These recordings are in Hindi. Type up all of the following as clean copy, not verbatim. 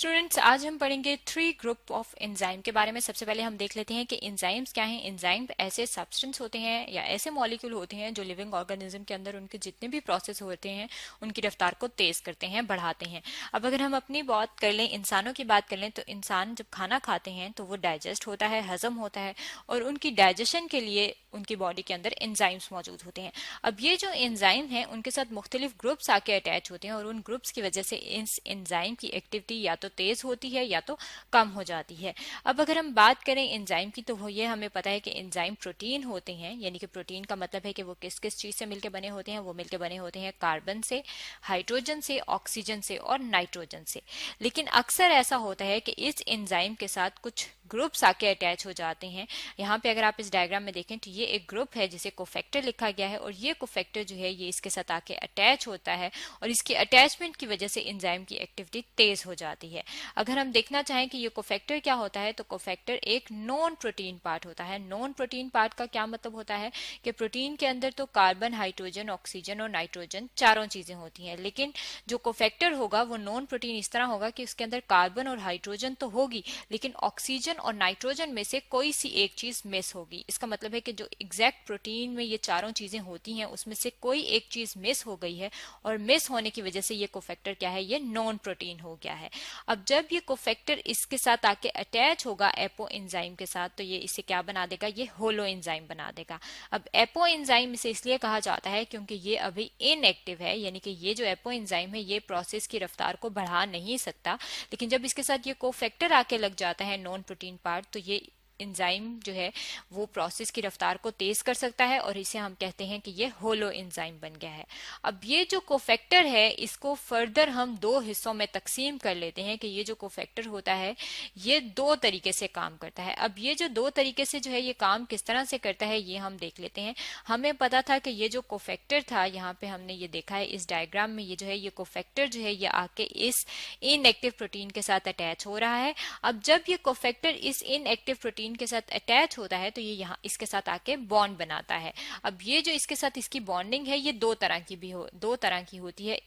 स्टूडेंट्स, आज हम पढ़ेंगे थ्री ग्रुप ऑफ एंजाइम के बारे में। सबसे पहले हम देख लेते हैं कि एंजाइम्स क्या हैं। एंजाइम ऐसे सब्सटेंस होते हैं या ऐसे मॉलिक्यूल होते हैं जो लिविंग ऑर्गेनिज्म के अंदर उनके जितने भी प्रोसेस होते हैं उनकी रफ्तार को तेज करते हैं, बढ़ाते हैं। अब अगर हम अपनी बात कर लें, इंसानों की बात कर लें, तो इंसान जब खाना खाते हैं तो वो डाइजेस्ट होता है, हजम होता है, और उनकी डाइजेशन के लिए उनकी बॉडी के अंदर एंजाइम्स मौजूद होते हैं। अब ये जो एंजाइम हैं उनके साथ मुख्तलिफ ग्रुप्स आके अटैच होते हैं और उन ग्रुप्स की वजह से इस एंजाइम की एक्टिविटी या तो तेज होती है या तो कम हो जाती है। अब अगर हम बात करें एंजाइम की, तो वो ये हमें पता है कि एंजाइम प्रोटीन होते हैं, यानी कि प्रोटीन का मतलब है कि वो किस किस चीज से मिलकर बने होते हैं। वो मिलकर बने होते हैं कार्बन से, हाइड्रोजन से, ऑक्सीजन से और नाइट्रोजन से। लेकिन अक्सर ऐसा होता है कि इस एंजाइम के साथ कुछ ग्रुप्स आके अटैच हो जाते हैं। यहाँ पे अगर आप इस डायग्राम में देखें तो ये एक ग्रुप है जिसे कोफैक्टर लिखा गया है, और ये कोफैक्टर जो है ये इसके साथ आके अटैच होता है और इसके अटैचमेंट की वजह से एंजाइम की एक्टिविटी तेज हो जाती है। अगर हम देखना चाहें कि ये कोफैक्टर क्या होता है, तो कोफैक्टर एक नॉन प्रोटीन पार्ट होता है। नॉन प्रोटीन पार्ट का क्या मतलब होता है कि प्रोटीन के अंदर तो कार्बन, हाइड्रोजन, ऑक्सीजन और नाइट्रोजन चारों चीजें होती हैं, लेकिन जो कोफैक्टर होगा वो नॉन प्रोटीन इस तरह होगा कि उसके अंदर कार्बन और हाइड्रोजन तो होगी, लेकिन ऑक्सीजन और नाइट्रोजन में से कोई सी एक चीज मिस होगी। इसका मतलब है कि जो एग्जैक्ट प्रोटीन में ये चारों चीजें होती हैं उसमें से कोई एक चीज मिस हो गई है, और मिस होने की वजह से ये कोफैक्टर क्या है, ये नॉन प्रोटीन हो गया है। अब जब ये कोफैक्टर इसके साथ आके अटैच होगा एपो एंजाइम के साथ, तो ये इसे क्या बना देगा, ये होलो एंजाइम बना देगा। अब एपो एंजाइम इसे इसलिए कहा जाता है क्योंकि ये अभी इनएक्टिव है, यानी कि ये जो एपो एंजाइम है ये प्रोसेस की रफ्तार को बढ़ा नहीं सकता। लेकिन जब इसके साथ ये कोफैक्टर आके लग जाता है नॉन प्रोटीन पार्ट, तो ये एंजाइम जो है वो प्रोसेस की रफ्तार को तेज कर सकता है, और इसे हम कहते हैं कि ये होलो एंजाइम बन गया है। अब ये जो कोफैक्टर है इसको फर्दर हम दो हिस्सों में तकसीम कर लेते हैं कि ये जो कोफैक्टर होता है ये दो तरीके से काम करता है। अब ये जो दो तरीके से जो है ये काम किस तरह से करता है ये हम देख लेते हैं। हमें पता था कि ये जो कोफैक्टर था, यहाँ पे हमने ये देखा है इस डायग्राम में, ये जो है ये कोफैक्टर जो है ये आके इस इनएक्टिव प्रोटीन के साथ अटैच हो रहा है। अब जब ये कोफैक्टर इस इनएक्टिव प्रोटीन के साथ अटैच होता है तो ये यहाँ इसके साथ आके बॉन्ड बनाता है। अब ये जो इसके साथ इसकी बॉन्डिंग है ये दो तरह की होती है।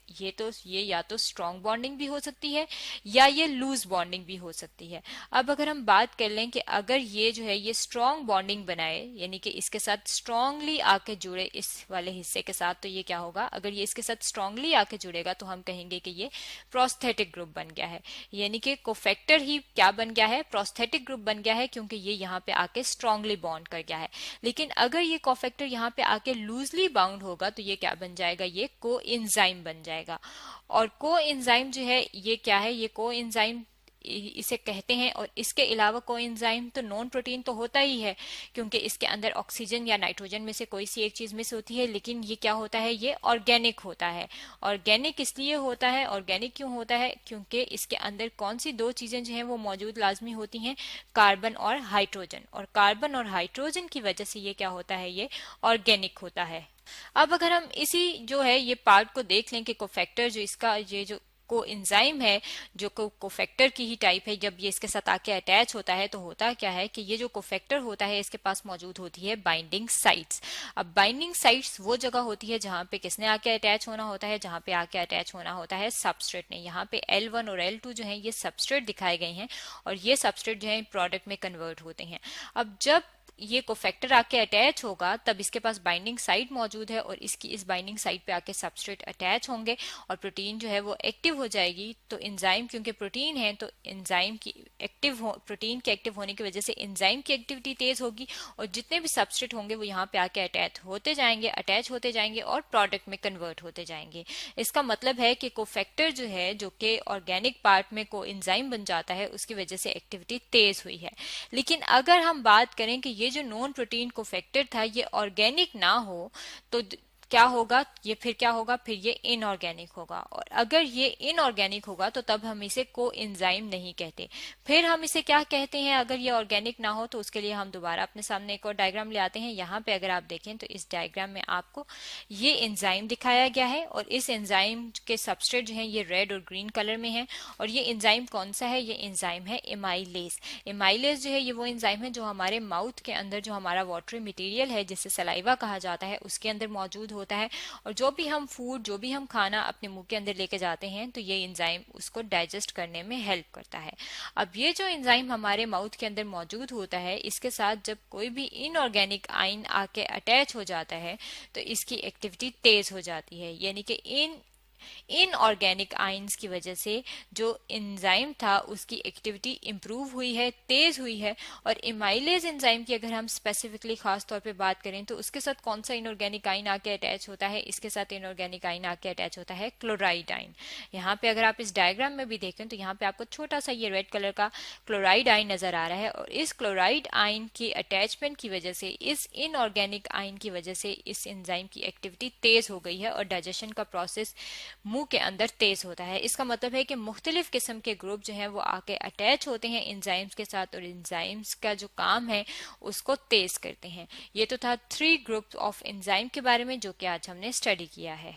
ये या तो स्ट्रॉन्ग बॉन्डिंग भी हो सकती है या ये लूज बॉन्डिंग भी हो सकती है। अब अगर हम बात कर लें कि अगर ये जो है ये स्ट्रॉन्ग बॉन्डिंग बनाए, यानी कि इसके साथ स्ट्रॉन्गली आके जुड़े इस वाले हिस्से के साथ, तो ये क्या होगा, अगर ये इसके साथ स्ट्रॉन्गली आके जुड़ेगा तो हम कहेंगे कि ये प्रोस्थेटिक ग्रुप बन गया है। यानी कि कोफैक्टर ही क्या बन गया है, प्रोस्थेटिक ग्रुप बन गया है, क्योंकि ये यहाँ पे आके स्ट्रांगली बॉन्ड कर गया है। लेकिन अगर ये कोफैक्टर यहाँ पे आके लूजली बाउंड होगा तो ये क्या बन जाएगा, ये को एंजाइम बन जाएगा। और को एंजाइम जो है ये क्या है, ये को एंजाइम इसे कहते हैं। और इसके अलावा कोएंजाइम तो नॉन प्रोटीन तो होता ही है, क्योंकि इसके अंदर ऑक्सीजन या नाइट्रोजन में से कोई सी एक चीज मिस होती है, लेकिन ये क्या होता है, ये ऑर्गेनिक होता है। ऑर्गेनिक इसलिए होता है, ऑर्गेनिक क्यों होता है, क्योंकि इसके अंदर कौन सी दो चीजें जो हैं वो मौजूद लाजमी होती हैं, कार्बन और हाइड्रोजन। और कार्बन और हाइड्रोजन की वजह से ये क्या होता है, ये ऑर्गेनिक होता है। अब अगर हम इसी जो है ये पार्ट को देख लें कि कोफैक्टर जो इसका ये जो को एंजाइम है जो कोफैक्टर की ही टाइप है, जब ये इसके साथ आके अटैच होता है तो होता क्या है कि ये जो कोफैक्टर होता है इसके पास मौजूद होती है बाइंडिंग साइट्स। अब बाइंडिंग साइट्स वो जगह होती है जहां पे किसने आके अटैच होना होता है, जहां पे आके अटैच होना होता है सबस्ट्रेट ने। यहाँ पे L1 और L2 जो है ये सबस्ट्रेट दिखाए गए हैं, और ये सबस्ट्रेट जो है प्रोडक्ट में कन्वर्ट होते हैं। अब जब ये कोफैक्टर आके अटैच होगा तब इसके पास बाइंडिंग साइट मौजूद है, और इसकी इस बाइंडिंग साइट पे आके सबस्ट्रेट अटैच होंगे और प्रोटीन जो है वो एक्टिव हो जाएगी। तो एंजाइम क्योंकि प्रोटीन है तो एंजाइम की प्रोटीन के एक्टिव होने की वजह से एंजाइम की एक्टिविटी तेज होगी, और जितने भी सबस्ट्रेट होंगे वो यहाँ पे आके अटैच होते जाएंगे और प्रोडक्ट में कन्वर्ट होते जाएंगे। इसका मतलब है कि कोफैक्टर जो है जो कि ऑर्गेनिक पार्ट में को एंजाइम बन जाता है उसकी वजह से एक्टिविटी तेज हुई है। लेकिन अगर हम बात करें कि ये जो नॉन प्रोटीन कोफैक्टर था ये ऑर्गेनिक ना हो तो क्या होगा, ये फिर क्या होगा, फिर ये इनऑर्गेनिक होगा। और अगर ये इनऑर्गेनिक होगा तो तब हम इसे को एंजाइम नहीं कहते। फिर हम इसे क्या कहते हैं, अगर ये ऑर्गेनिक ना हो तो उसके लिए हम दोबारा अपने सामने एक और डायग्राम ले आते हैं। यहाँ पे अगर आप देखें तो इस डायग्राम में आपको ये एंजाइम दिखाया गया है, और इस एंजाइम के सबस्ट्रेट जो है ये रेड और ग्रीन कलर में है। और ये एंजाइम कौन सा है, ये एंजाइम है एमाइलेज। एमाइलेज जो है ये वो एंजाइम है जो हमारे माउथ के अंदर जो हमारा वाटरी मटेरियल है जिसे सलाइवा कहा जाता है उसके अंदर मौजूद होता है, और जो भी हम फूड, जो भी हम खाना अपने मुंह के अंदर लेके जाते हैं तो ये एंजाइम उसको डाइजेस्ट करने में हेल्प करता है। अब ये जो एंजाइम हमारे माउथ के अंदर मौजूद होता है, इसके साथ जब कोई भी इनऑर्गेनिक आयन आके अटैच हो जाता है तो इसकी एक्टिविटी तेज हो जाती है, यानी कि इनऑर्गेनिक आयंस की वजह से जो एंजाइम था उसकी एक्टिविटी इंप्रूव हुई है, तेज हुई है। और इमाइलेज एंजाइम की अगर हम स्पेसिफिकली खास तौर पे बात करें तो उसके साथ कौन सा इनऑर्गेनिक आयन आके अटैच होता है, इसके साथ इनऑर्गेनिक आयन आके अटैच होता है क्लोराइड आयन। यहाँ पे अगर आप इस डायग्राम में भी देखें तो यहाँ पे आपको छोटा सा ये रेड कलर का क्लोराइड आयन नजर आ रहा है, और इस क्लोराइड आयन की अटैचमेंट की वजह से, इस इनऑर्गेनिक आयन की वजह से इस एंजाइम की एक्टिविटी तेज हो गई है और डाइजेशन का प्रोसेस मुंह के अंदर तेज होता है। इसका मतलब है कि मुख्तलिफ किस्म के ग्रुप जो हैं वो आके अटैच होते हैं एंजाइम्स के साथ, और एंजाइम्स का जो काम है उसको तेज करते हैं। ये तो था 3 ग्रुप ऑफ एंजाइम के बारे में जो कि आज हमने स्टडी किया है।